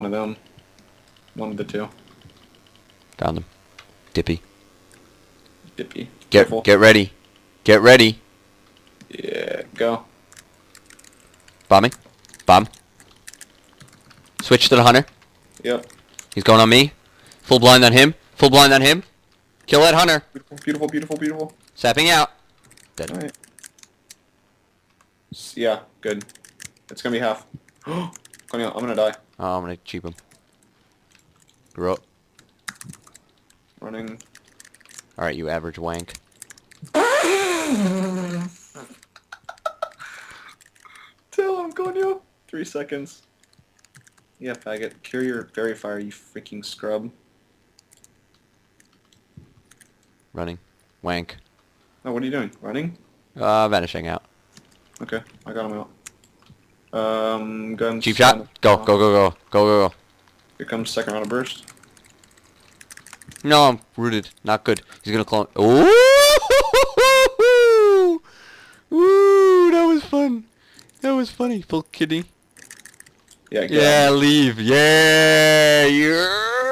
of them. One of the two. Found them. Dippy. Dippy. Get Careful. get ready. Get ready. Yeah, go. Bombing. Bomb. Switch to the hunter. Yep. He's going on me. Full blind on him. Full blind on him. Kill that hunter. Beautiful, beautiful, beautiful, beautiful. Sapping out. Dead. Alright. Yeah, good. It's gonna be half. Conio, I'm gonna die. Oh, I'm gonna cheap him. Grow up. Running. Alright, you average wank. Tell him, Conio. 3 seconds. Yeah, faggot. Cure your fairy fire, you freaking scrub. Running. Wank. Oh, what are you doing? Running? Vanishing out. Okay, I got him out. Guns. Cheap shot. Go, go, go, go. Go, go, go. Here comes second round of burst. No, I'm rooted. Not good. He's gonna clone. Ooh! Ooh, that was fun. That was funny. Full kidney. Yeah, get Yeah, out. leave. Yeah, yeah.